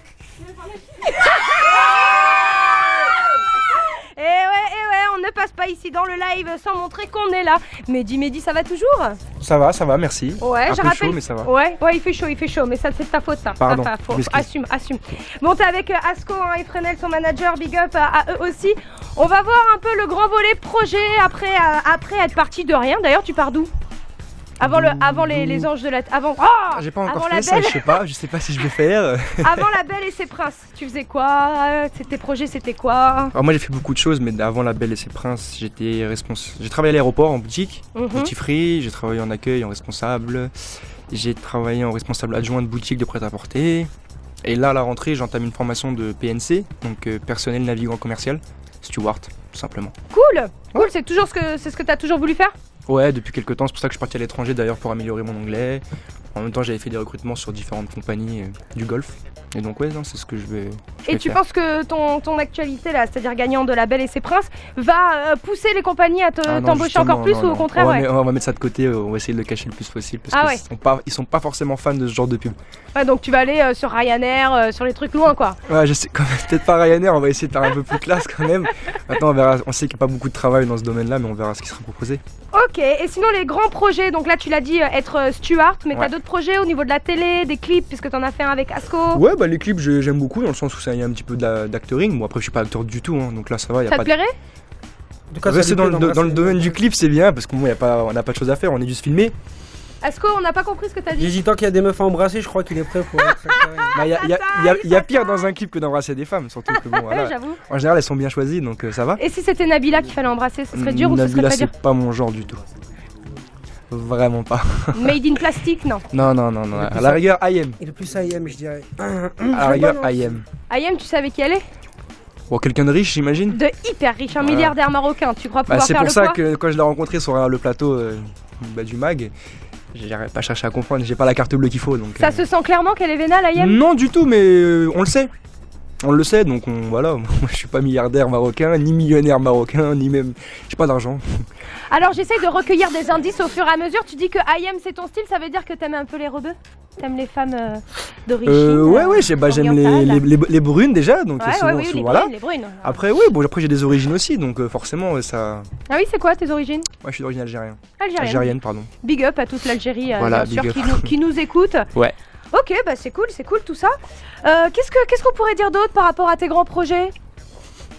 Et ouais, on ne passe pas ici dans le live sans montrer qu'on est là. Mehdi, ça va toujours? Ça va, merci. Ouais, un je peu rappelle. chaud, mais ça va. Ouais, il fait chaud, mais ça c'est de ta faute ça. Pardon, Ça, je m'excuse. assume. Bon, t'es avec Asko et Fresnel, son manager, big up à eux aussi. On va voir un peu le grand volet projet après être parti de rien. D'ailleurs, tu pars d'où? Avant les anges de la... J'ai pas avant encore la fait ça, belle. je sais pas si je vais faire. Avant La Belle et ses Princes, tu faisais quoi? Tes projets, c'était quoi? Alors moi j'ai fait beaucoup de choses, mais avant La Belle et ses Princes, j'ai travaillé à l'aéroport en boutique, Mhm. duty free, j'ai travaillé en accueil, en responsable. J'ai travaillé en responsable adjoint de boutique de prêt-à-porter. Et là, à la rentrée, j'entame une formation de PNC, donc personnel navigant commercial, steward, tout simplement. Cool, c'est ce que tu as toujours voulu faire? Ouais, depuis quelques temps, c'est pour ça que je suis parti à l'étranger d'ailleurs pour améliorer mon anglais. En même temps, j'avais fait des recrutements sur différentes compagnies du Golfe. Et donc ouais, non, c'est ce que je vais Et tu faire. penses que ton actualité là, c'est-à-dire gagnant de La Belle et ses Princes, va pousser les compagnies à Ah non, t'embaucher encore justement, plus ou au contraire ouais. On va mettre ça de côté, on va essayer de le cacher le plus possible parce Ah qu'ils ouais. ils sont pas forcément fans de ce genre de pub. Ouais, donc tu vas aller sur Ryanair, sur les trucs loin quoi. Ouais, je sais, quand même, peut-être pas Ryanair, on va essayer de faire un peu plus classe quand même. Maintenant, on verra, on sait qu'il n'y a pas beaucoup de travail dans ce domaine-là, mais on verra ce qui sera proposé. Ok, et sinon les grands projets, donc là tu l'as dit être steward, mais Ouais. t'as d'autres projets au niveau de la télé, des clips, puisque t'en as fait un avec Asco. Ouais, bah les clips, j'aime beaucoup dans le sens où il y a un petit peu d'actoring. Bon, après, je suis pas acteur du tout, hein, donc là, ça va, il y a Ça pas te de... plairait? En tout cas, ça Rester lui plaît dans le d'embrasser. domaine du clip, c'est bien parce qu'on n'a pas de choses à faire, on est juste filmé. Asco, on n'a pas compris ce que t'as dit. J'ai dit tant qu'il y a des meufs à embrasser, je crois qu'il est prêt pour être acteur. Bah, il y a pire dans un clip que d'embrasser des femmes, surtout que bon, voilà. Ouais, j'avoue. En général, elles sont bien choisies, donc ça va. Et si c'était Nabila qu'il fallait embrasser, ce serait dur ou ce serait Nabila, pas dur? c'est pas mon genre du tout. Vraiment pas. Made in plastique, non. Non. À la rigueur, I am. Et le plus IM, je dirais. À la rigueur, I am. Ayem, tu savais qui elle est? Bon, quelqu'un de riche, j'imagine. De hyper riche, un Voilà. milliardaire marocain. Tu crois pouvoir Bah, c'est faire pour le ça poids? que quand je l'ai rencontré sur le plateau du mag, j'ai pas cherché à comprendre, j'ai pas la carte bleue qu'il faut. Donc, Ça se sent clairement qu'elle est vénale, Ayem? Non, du tout, mais on le sait. On le sait, donc voilà. Moi, je suis pas milliardaire marocain, ni millionnaire marocain, ni même. J'ai pas d'argent. Alors j'essaie de recueillir des indices au fur et à mesure. Tu dis que Ayem c'est ton style, ça veut dire que t'aimes un peu les rebeux? T'aimes les femmes d'origine? Ouais, j'aime orientale. les brunes déjà, donc Ouais, souvent, oui, les voilà. brunes, les brunes. Après, oui, bon, après j'ai des origines aussi, donc forcément, ça. Ah oui, c'est quoi tes origines? Moi, je suis d'origine Algérienne. algérienne, pardon. Big up à toute l'Algérie, Voilà, bien sûr, big up. qui nous écoute. Ouais. Ok, bah c'est cool tout ça. Qu'est-ce qu'on pourrait dire d'autre par rapport à tes grands projets?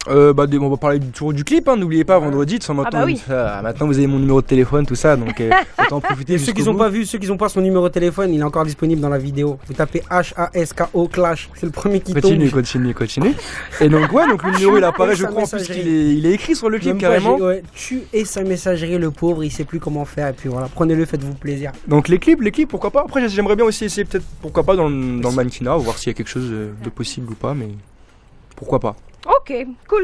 On va parler toujours du clip, hein, n'oubliez pas, vendredi, de maintenant, bah oui. maintenant vous avez mon numéro de téléphone, tout ça, donc autant en profiter. Et ceux qui jusqu'au n'ont bout. pas vu, ceux qui n'ont pas son numéro de téléphone, il est encore disponible dans la vidéo. Vous tapez HASKO Clash, c'est le premier qui tombe. Continue. Et donc, ouais, donc le numéro il apparaît, je Sa crois, en plus messagerie. qu'il est écrit sur le clip Même pas, carrément. ouais, tu es sa messagerie, le pauvre, il sait plus comment faire. Et puis voilà, prenez-le, faites-vous plaisir. Donc les clips, pourquoi pas. Après, j'aimerais bien aussi essayer peut-être, pourquoi pas, dans le mannequinat, voir s'il y a quelque chose de possible ou pas, mais pourquoi pas. Ok,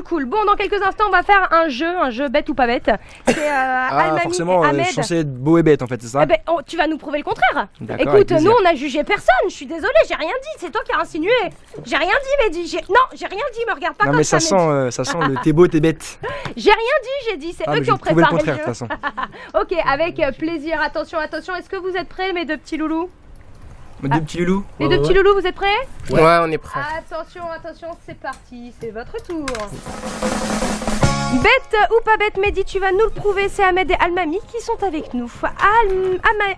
cool. Bon, dans quelques instants, on va faire un jeu bête ou pas bête. C'est Almami forcément, et je Ahmed. suis censé être beau et bête en fait, c'est ça? Eh ben, tu vas nous prouver le contraire. D'accord, avec Écoute, plaisir. nous on a jugé personne. Je suis désolée, j'ai rien dit. C'est toi qui as insinué. J'ai rien dit, Mehdi. Non, j'ai rien dit. Me regarde pas Non comme mais ça. ça sent le t'es beau, t'es bête. J'ai rien dit. J'ai dit. C'est Ah, eux mais qui je ont vais prouver le préparé contraire le de jeu. toute façon. Ok, avec plaisir. Attention. Est-ce que vous êtes prêts, mes deux petits loulous? Mes deux petits loulous. Les deux petits loulous, vous êtes prêts? Ouais, on est prêt. Attention, c'est parti. C'est votre tour. Bête ou pas bête, Mehdi, tu vas nous le prouver. C'est Ahmed et Almami qui sont avec nous.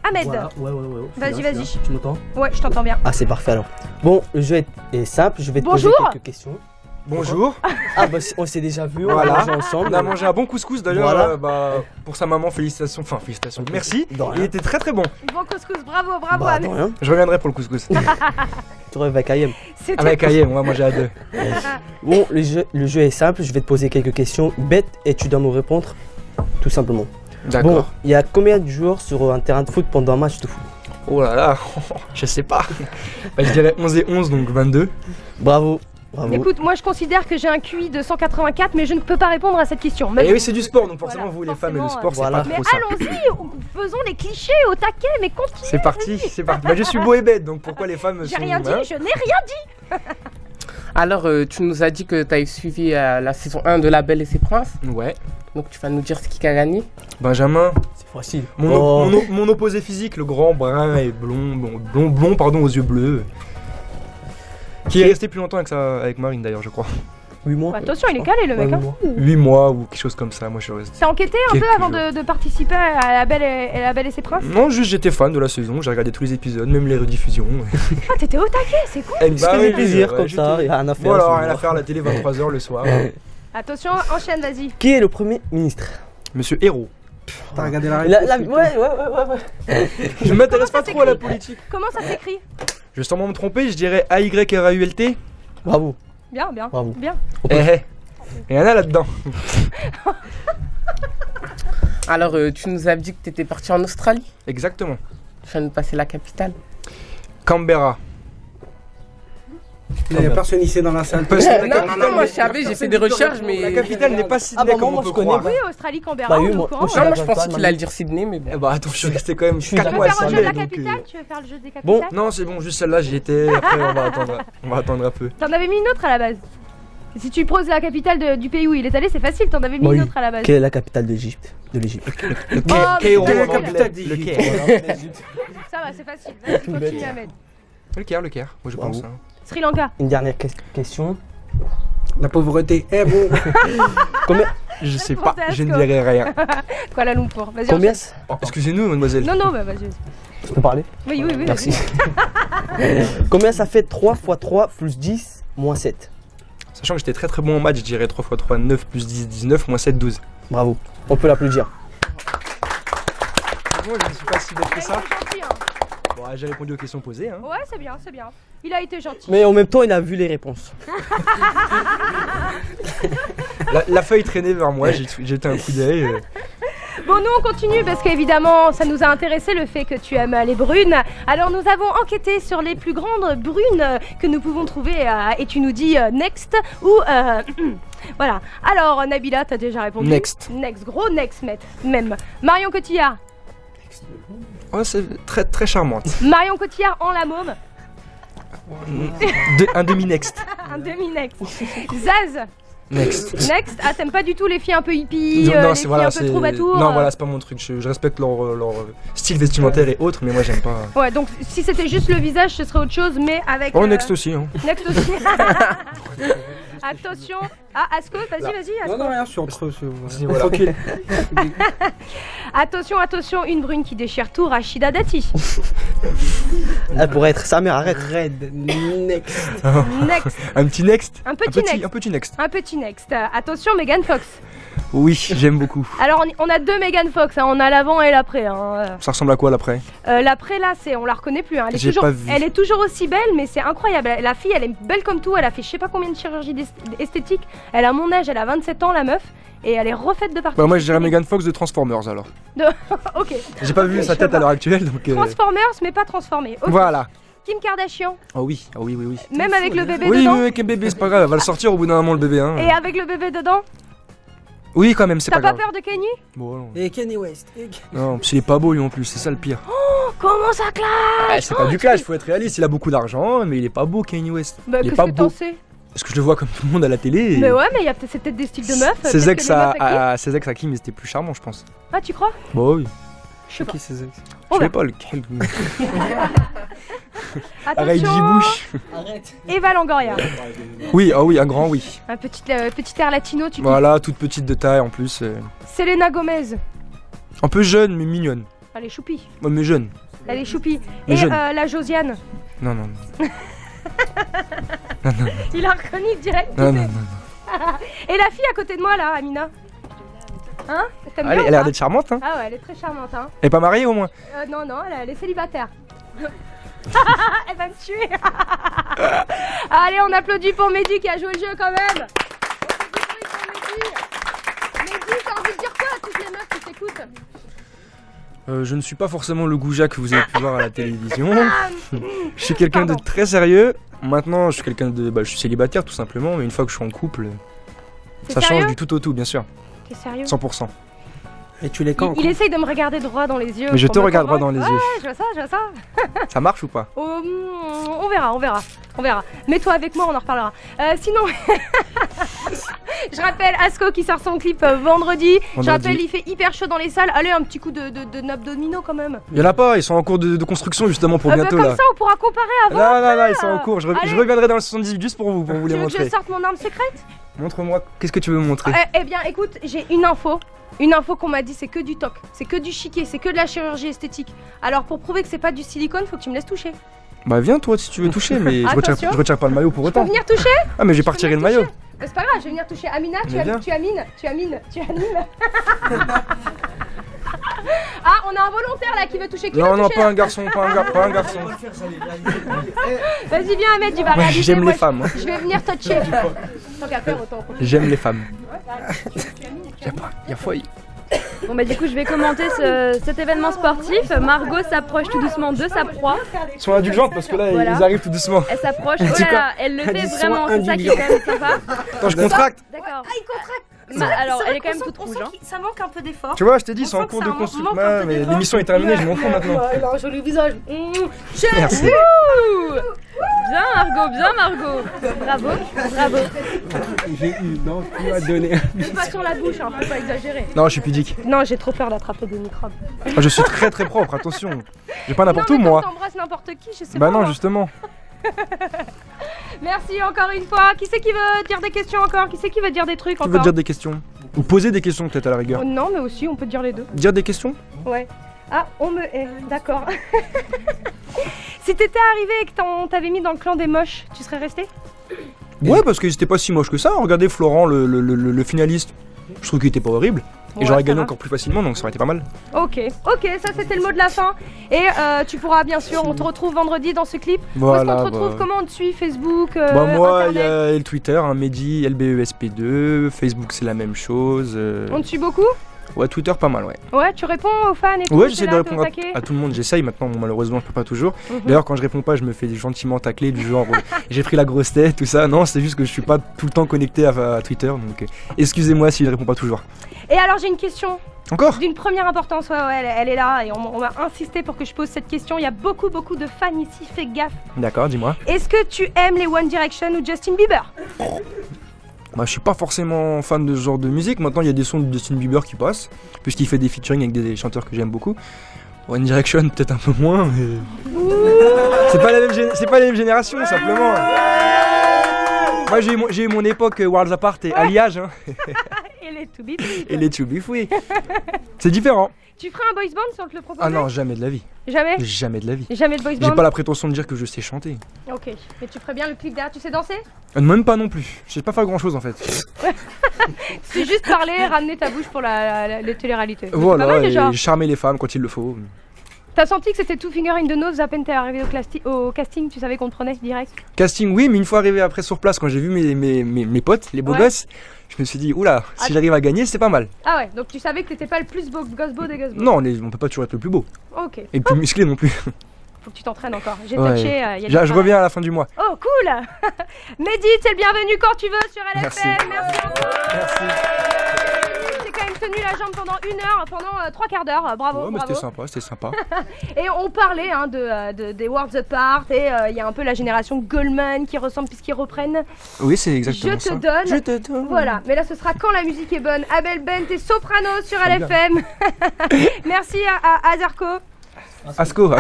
Ahmed. Voilà, ouais. Vas-y. Tu m'entends? Ouais, je t'entends bien. Ah, c'est parfait alors. Bon, le jeu est simple, je vais te Bonjour. poser quelques questions. Bonjour. Ah, bah on s'est déjà vu, on Voilà. a mangé ensemble. On a mangé un bon couscous d'ailleurs. Voilà. Pour sa maman, félicitations. Enfin, félicitations. Merci. De rien. Il était très très bon. Bon couscous, bravo Bah, Ahmed. de rien. Je reviendrai pour le couscous. Tu rêves avec Ayem. C'était Avec Ayem, on va manger à deux. Bon, le jeu est simple, je vais te poser quelques questions bêtes et tu dois me répondre tout simplement. Bon, D'accord. il y a combien de joueurs sur un terrain de foot pendant un match de foot? Oh là là, je sais pas. Bah, je dirais 11 et 11, donc 22. Bravo. Écoute, moi je considère que j'ai un QI de 184, mais je ne peux pas répondre à cette question. Et oui, c'est du sport, donc forcément, Voilà, vous les femmes et le forcément, sport, c'est voilà. pas Mais trop ça. allons-y, faisons les clichés au taquet, mais continue. C'est parti. Bah, je suis beau et bête, donc pourquoi les femmes J'ai sont. rien dit, hein je n'ai rien dit. Alors, tu nous as dit que tu avais suivi la saison 1 de La Belle et ses Princes. Ouais. Donc, tu vas nous dire ce qui a gagné. Benjamin, C'est facile. mon opposé physique, le grand brun et blond pardon, aux yeux bleus. Qui est resté plus longtemps avec Marine d'ailleurs, je crois. 8 mois. Bah, attention, il est calé le mec. Hein. 8 mois ou quelque chose comme ça, moi je suis resté. T'as enquêté un Quelques peu avant jours. de participer à La Belle et ses Princes? Non, juste j'étais fan de la saison, j'ai regardé tous les épisodes, même les rediffusions. Ah, t'étais au taquet, c'est cool. C'était des plaisirs ouais, comme j'étais- ça, il y a rien à faire. Voilà, ce rien à soir. faire, la télé 23h le soir. Attention, enchaîne, vas-y. Qui est le premier ministre? Monsieur Héros. T'as regardé la réponse? Ouais. Je ne m'intéresse pas ça trop à la s'écrit politique. Comment ça s'écrit? Je vais sûrement me tromper, je dirais AYRAULT. Bravo. Bien. Bravo. Il y en a là-dedans. Alors, tu nous as dit que tu étais parti en Australie. Exactement. Tu viens de passer la capitale. Canberra. Il n'y a personne ici dans la salle. Non, moi je savais, j'ai fait des recherches, mais. La capitale n'est pas Sydney comme on peut croire. Oui, Australie, Canberra, Bah oui, on est au moi- courant. moi, Non, moi je pensais qu'il allait dire Sydney, mais bon. Eh bah attends, je suis resté quand même suis 4 Tu veux mois à faire un jeu de Sydney. la donc, capitale? Tu veux faire le jeu des Bon, capitales? non, c'est bon, juste celle-là, j'y étais. Après, on va attendre un peu. T'en avais mis une autre à la base. Si tu poses la capitale du pays où il est allé, c'est facile, t'en avais mis Oui. une autre à la base. Quelle est la capitale d'Égypte? De l'Égypte. Le Oh, Caire, mais la c'est capitale le d'Égypte. Caire. Ça va, c'est facile. Vas-y, continue, Ahmed. Le Caire, moi je pense. hein. Sri Lanka. Une dernière question. La pauvreté. Eh bon. Combien, Je sais Réponse pas, à je ne Asco. dirai rien. Kuala Lumpur. Vas-y, combien enchaîne. Excusez-nous, mademoiselle. Non, non, bah vas-y. Je peux parler? Oui, oui, oui. Merci. vas-y. Combien ça fait 3 x 3 plus 10 moins 7? Sachant que j'étais très très bon en maths, je dirais 3 x 3, 9 plus 10, 19, moins 7, 12. Bravo. On peut l'applaudir. Moi, je ne suis pas si bête que Il ça. a été gentil, hein. Bon, j'ai répondu aux questions posées. Hein. Ouais, c'est bien, c'est bien. Il a été gentil. Mais en même temps, il a vu les réponses. La feuille traînait vers moi, j'ai jeté un coup d'œil. Bon, nous on continue parce qu'évidemment ça nous a intéressé le fait que tu aimes les brunes. Alors nous avons enquêté sur les plus grandes brunes que nous pouvons trouver et tu nous dis next ou voilà. Alors Nabila, t'as déjà répondu. Next. Next, gros next même. Marion Cotillard. Oh, c'est très très charmante. Marion Cotillard en la môme. Un demi-next. Un demi-next. Zaz. Next. Next. Ah, t'aimes pas du tout les filles un peu hippies, Non, les filles un peu troubadour. Non, voilà, c'est pas mon truc. Je respecte leur style vestimentaire et autres, mais moi j'aime pas. Ouais, donc si c'était juste le visage, ce serait autre chose, mais avec. Oh, next aussi. Hein. Next aussi. Attention. Ah, Asco, vas-y, Asco. Non, non, rien, je suis entre eux. Voilà. Tranquille. Attention, une brune qui déchire tout, Rachida Dati. Elle pourrait être sa mère, arrête. Red. Next. Next. Un petit next. Un petit next. Un petit next. Un petit next. Attention, Megan Fox. Oui, j'aime beaucoup. Alors, on a deux Megan Fox, hein, on a l'avant et l'après. Hein. Ça ressemble à quoi l'après? L'après, là, on la reconnaît plus. Hein. J'ai pas vu. Elle est toujours aussi belle, mais c'est incroyable. La fille, elle est belle comme tout. Elle a fait je sais pas combien de chirurgie esthétique. Elle a mon âge, elle a 27 ans, la meuf. Et elle est refaite de partout. Bah, moi je dirais Megan Fox de Transformers alors. Ok. J'ai pas vu sa tête à l'heure actuelle donc. Transformers, mais pas transformés. Ok. Voilà. Kim Kardashian, Oh oui, oh oui. même avec le bébé Oui, dedans. mais avec le bébé, c'est pas grave, elle va le sortir au bout d'un moment le bébé. Hein. Et avec le bébé dedans. Oui, quand même, c'est T'as pas pas grave. peur de Kenny? Bon, non. Et Kanye West. Non, parce qu'il est pas beau lui en plus, c'est ça le pire. Comment ça clash? Ah, c'est pas du clash, faut être réaliste, il a beaucoup d'argent, mais il est pas beau Kanye West. Bah, il est qu'est-ce pas que t'en beau. sais? Parce que je le vois comme tout le monde à la télé. Et... Mais ouais, mais c'est peut-être des styles de meufs. Ses peut-être ex que les meufs à qui- ses ex à Kim, ils étaient plus charmants, je pense. Ah, tu crois? Bah oui. Je sais pas. Qui c'est ça? On Je sais verra. pas lequel. Arrête, Attention, Gibouche. Eva Longoria. Oui, ah oui, un grand oui. Un petit air latino, tu Voilà, toute petite de taille en plus. kiffes. Selena Gomez. Un peu jeune, mais mignonne. Elle est choupie. Ouais, mais jeune. Elle est choupie. Mais Et jeune. la Josiane. Non, non, Il a reconnu direct. non. Non. Et la fille à côté de moi, là, Amina. Hein? T'aimes Elle bien a ou l'air pas? d'être charmante, hein. Ah ouais, elle est très charmante, hein. Elle est pas mariée au moins. Non, elle est célibataire. Elle va me tuer. Allez, on applaudit pour Mehdi qui a joué le jeu quand même. On fait du bruit pour Mehdi. Mehdi, t'as envie de dire quoi à toutes les meufs qui t'écoutent? Je ne suis pas forcément le goujat que vous avez pu voir à la télévision. Je suis quelqu'un de très sérieux. Maintenant, je suis quelqu'un de. Bah, je suis célibataire tout simplement, mais une fois que je suis en couple, T'es ça sérieux? change du tout au tout, bien sûr. T'es sérieux? 100%. Et tu les camps. Il essaye de me regarder droit dans les yeux. Mais je pour te me regarde droit convaincre. dans les yeux. Ouais, je vois ça. Ça marche ou pas? Oh, on verra. Mets-toi avec moi, on en reparlera. Sinon, je rappelle Asco qui sort son clip vendredi. Je rappelle, il fait hyper chaud dans les salles. Allez, un petit coup de abdominaux quand même. Il y en a pas, ils sont en cours de construction justement pour bientôt comme là. ça, on pourra comparer avant. Là, ils sont en cours. Je Allez. reviendrai dans le 78 juste pour vous Tu les veux que montrer. je sorte mon arme secrète? Montre-moi, qu'est-ce que tu veux me montrer? Eh bien, écoute, j'ai une info. Une info qu'on m'a dit, c'est que du toc, c'est que du chiquet, c'est que de la chirurgie esthétique. Alors pour prouver que c'est pas du silicone, faut que tu me laisses toucher. Bah viens toi si tu veux toucher, mais Attention. je retire pas le maillot pour Tu peux autant. venir toucher? Ah mais j'ai pas peux retiré le venir maillot. C'est pas grave, je vais venir toucher. Amina, Mais viens. tu animes. Ah, on a un volontaire là qui veut toucher. Qui veut Non, toucher, pas là un garçon, pas un garçon. Vas-y, viens Ahmed, tu vas Moi, réaliser. j'aime Moi, les femmes, hein. Je vais venir toucher. Tant qu'à faire, autant. J'aime les femmes. Y'a foyer. Bon bah du coup je vais commenter cet événement sportif. Margot s'approche tout doucement de sa proie. Ils sont indulgentes parce que là, Voilà. ils arrivent tout doucement. Elle s'approche, Elle dit oh là quoi là, elle le fait Ils sont vraiment, c'est ça qui est quand même sympa. Attends, je contracte. D'accord. Ah, il contracte. Alors C'est elle est vrai quand même qu'on toute sent- on rouge. sent Hein. qu'il- Ça manque un peu d'effort. Tu vois, je t'ai dit, On c'est en sent cours que de ça manque construction. un peu Mais d'effort. l'émission est terminée, je m'en fous maintenant. Il a un joli visage. Merci. Ouh. Bien Margot, bien Margot. Bravo, bravo. J'ai eu l'envie à donner. Pas sur la bouche, hein, faut pas exagérer. Non, je suis pudique. Non, j'ai trop peur d'attraper des microbes. Ah, je suis très très propre, attention. J'ai pas n'importe non, où, mais moi. quand t'embrasses n'importe qui, je sais Bah pas. non, moi. justement. Merci encore une fois. Qui c'est qui veut dire des questions encore? Qui c'est qui veut dire des trucs Qui encore? veut dire des questions? Ou poser des questions peut-être à la rigueur. Oh, non, mais aussi on peut dire les deux. Dire des questions? Ouais. Ah, on me hait, d'accord. Si t'étais arrivé et que t'avais mis dans le clan des moches, tu serais resté? Ouais, parce qu'ils étaient pas si moches que ça. Regardez Florent, le finaliste. Je trouve qu'il était pas horrible. Et Ouais, j'aurais ça gagné va. encore plus facilement, donc ça aurait été pas mal. Ok, ça c'était le mot de la fin. Et tu pourras bien sûr, on te retrouve vendredi dans ce clip. Voilà. Où est-ce qu'on te retrouve? bah. Comment on te suit? Facebook, Bah moi, il y Internet. a le Twitter, hein, Mehdi, LBESP2, Facebook c'est la même chose. On te suit beaucoup? Ouais, Twitter pas mal, ouais. Ouais, tu réponds aux fans et tout? Ouais, t'es j'essaie de là, t'es au répondre taquet à tout le monde, j'essaye maintenant, bon, malheureusement je peux pas toujours. Mhm. D'ailleurs quand je réponds pas, je me fais gentiment tacler du genre j'ai pris la grosse tête, tout ça. Non, c'est juste que je suis pas tout le temps connecté à Twitter, donc excusez-moi si je réponds pas toujours. Et alors j'ai une question Encore? d'une première importance, ouais, elle est là et on va insister pour que je pose cette question. Il y a beaucoup de fans ici, fais gaffe. D'accord, dis-moi. Est-ce que tu aimes les One Direction ou Justin Bieber? Bah, je suis pas forcément fan de ce genre de musique. Maintenant, il y a des sons de Justin Bieber qui passent, puisqu'il fait des featuring avec des chanteurs que j'aime beaucoup. One Direction, peut-être un peu moins, mais. C'est pas la même génération, simplement. Moi, j'ai eu mon époque Worlds Apart et Alliage, hein, Et les To Be et les To Be Free. C'est différent. Tu ferais un boys band si on te le proposait? Ah non, jamais de la vie. Jamais? Jamais de la vie. Jamais de boys J'ai band? pas la prétention de dire que je sais chanter. Ok, mais tu ferais bien le clip derrière, tu sais danser? Même pas non plus. Je sais pas faire grand chose en fait. C'est juste parler, ramener ta bouche pour les télé-réalités. C'est pas Voilà, mal déjà. et charmer les femmes quand il le faut. T'as senti que c'était Two Finger in the Nose à peine t'es arrivé au casting, tu savais qu'on te prenait direct? Casting, oui, mais une fois arrivé après sur place, quand j'ai vu mes potes, les beaux Ouais. gosses, je me suis dit, oula, Ah. si j'arrive à gagner, c'est pas mal. Ah ouais, donc tu savais que t'étais pas le plus beau gosbo des gosbos. Non, on peut pas toujours être le plus beau. Ok, Et le plus musclé non plus. faut que tu t'entraînes encore. J'ai Ouais. touché, y a du Je travail. reviens à la fin du mois. Oh cool. Mehdi, t'es le bienvenu quand tu veux sur LFM. Merci. Merci encore. Merci. J'ai quand même tenu la jambe pendant 1 heure, pendant 3 quarts d'heure. Bravo, Ouais, mais bravo. c'était sympa. Et on parlait hein, des Worlds Apart et il y a un peu la génération Goldman qui ressemble puisqu'ils reprennent. Oui, c'est exactement Je te ça. donne. Je te donne. Voilà, mais là ce sera quand la musique est bonne. Abel Bent et Soprano sur Très LFM. Merci à Azarko. Asco.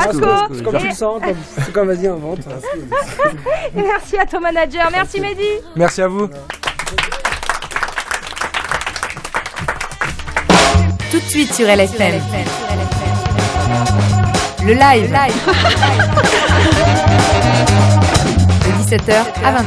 C'est comme tu le sens, c'est comme vas-y, invente. Et merci à ton manager. Merci Mehdi. Merci à vous. Tout de suite sur LFM. Le live. De 17h à 20h.